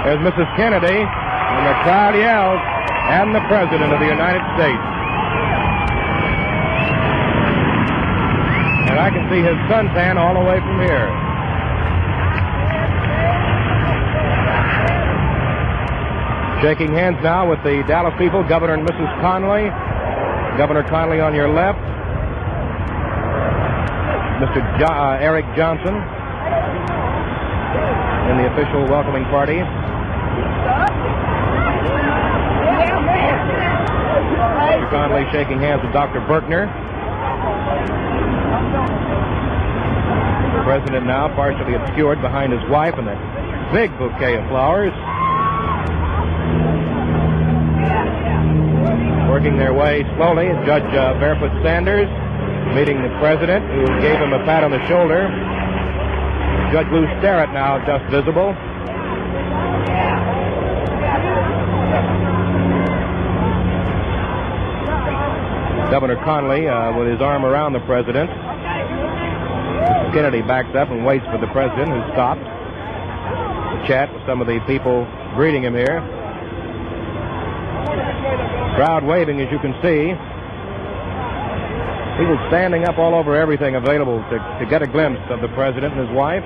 There's Mrs. Kennedy, and the crowd yells, "And the President of the United States." And I can see his suntan all the way from here. Shaking hands now with the Dallas people, Governor and Mrs. Conley. Governor Conley on your left. Mr. Eric Johnson in the official welcoming party. Mr. Conley shaking hands with Dr. Berkner. The President now partially obscured behind his wife and a big bouquet of flowers. Working their way slowly, Judge Barefoot Sanders meeting the President, who gave him a pat on the shoulder. Judge Lou Sterrett now just visible. Governor Conley with his arm around the President. Mrs. Kennedy backs up and waits for the President, who stopped to chat with some of the people greeting him here. Crowd waving, as you can see. People standing up all over everything available to get a glimpse of the President and his wife.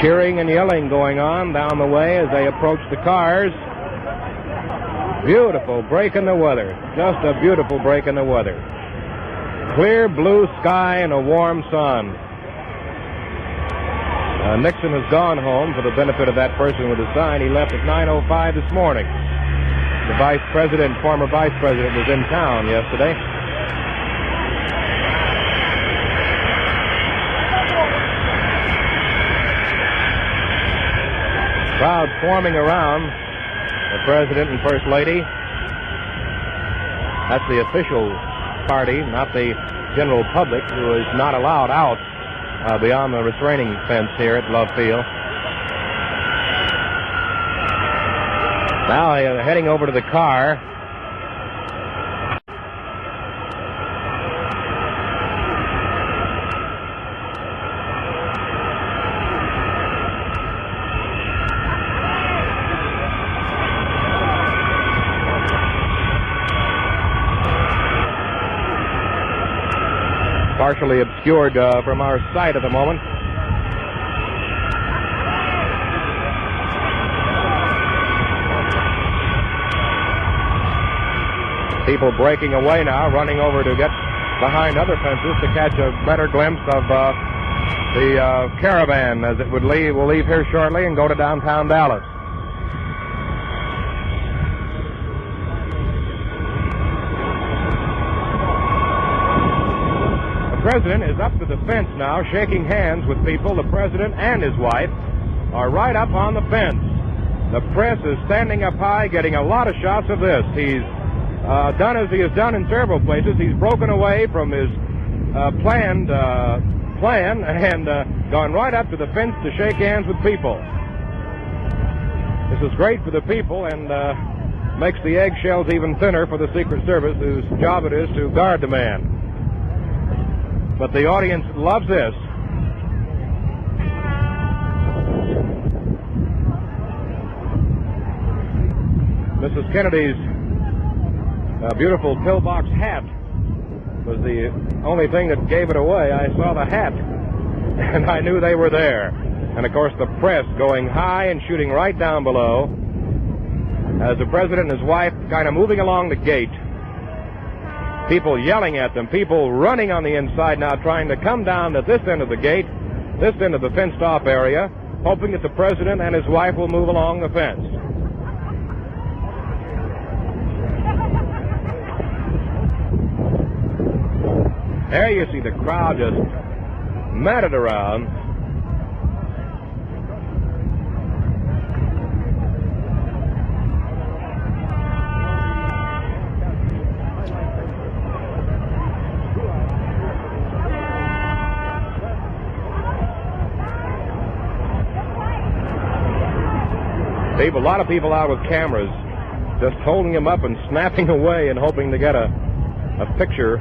Cheering and yelling going on down the way as they approach the cars. Beautiful break in the weather. Just a beautiful break in the weather. Clear blue sky and a warm sun. Nixon has gone home for the benefit of that person with the sign. He left at 9:05 this morning. The Vice President, former Vice President, was in town yesterday. Crowd forming around the President and First Lady. That's the official party, not the general public, who is not allowed out beyond the restraining fence here at Love Field. Now they're heading over to the car. Partially obscured from our sight at the moment. People breaking away now, running over to get behind other fences to catch a better glimpse of the caravan as it will leave here shortly and go to downtown Dallas. The President is up to the fence now, shaking hands with people. The President and his wife are right up on the fence. The press is standing up high, getting a lot of shots of this. He's done as he has done in several places. He's broken away from his plan and gone right up to the fence to shake hands with people. This is great for the people and makes the eggshells even thinner for the Secret Service, whose job it is to guard the man. But the audience loves this. Mrs. Kennedy's beautiful pillbox hat was the only thing that gave it away. I saw the hat, and I knew they were there. And, of course, the press going high and shooting right down below as the President and his wife kind of moving along the gate. People yelling at them, people running on the inside now trying to come down to this end of the gate, this end of the fenced-off area, hoping that the President and his wife will move along the fence. There you see the crowd just matted around. A lot of people out with cameras, just holding him up and snapping away and hoping to get a picture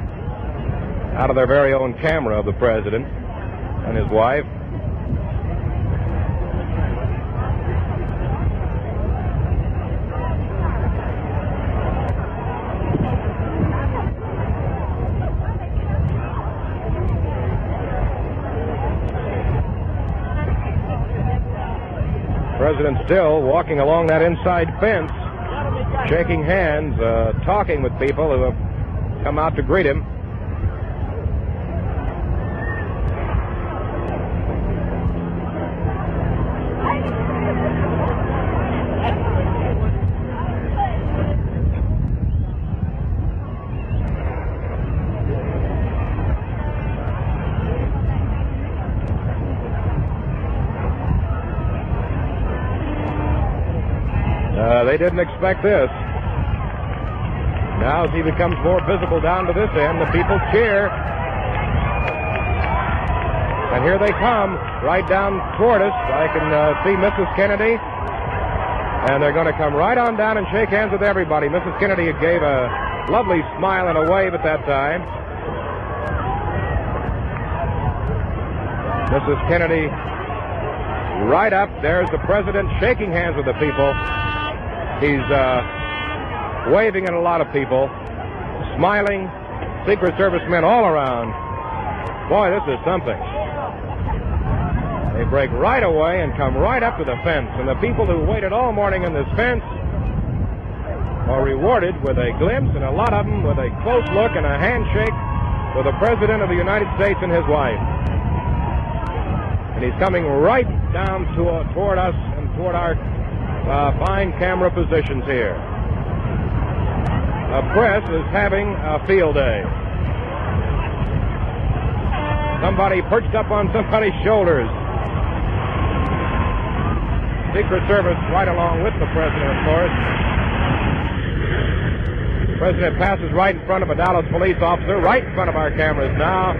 out of their very own camera of the president and his wife. President still walking along that inside fence, shaking hands, talking with people who have come out to greet him. They didn't expect this. Now, as he becomes more visible down to this end, the people cheer. And here they come, right down toward us. I can see Mrs. Kennedy. And they're going to come right on down and shake hands with everybody. Mrs. Kennedy gave a lovely smile and a wave at that time. Mrs. Kennedy right up. There's the president shaking hands with the people. He's waving at a lot of people, smiling, Secret Service men all around. Boy, this is something. They break right away and come right up to the fence, and the people who waited all morning in this fence are rewarded with a glimpse, and a lot of them with a close look and a handshake with the President of the United States and his wife. And he's coming right down toward us and toward our fine camera positions here. The press is having a field day. Somebody perched up on somebody's shoulders. Secret Service right along with the president, of course. The president passes right in front of a Dallas police officer, right in front of our cameras now.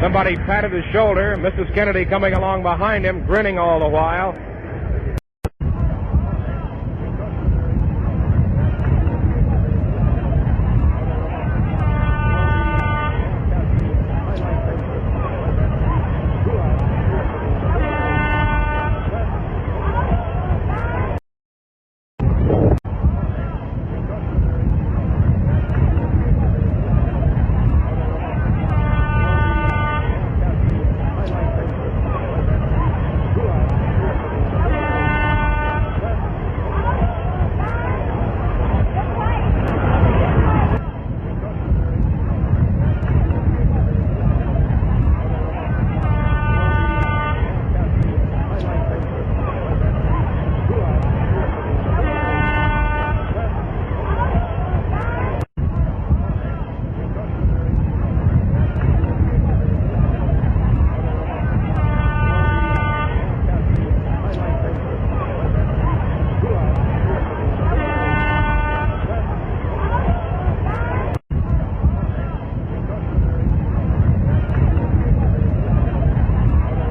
Somebody patted his shoulder. Mrs. Kennedy coming along behind him, grinning all the while.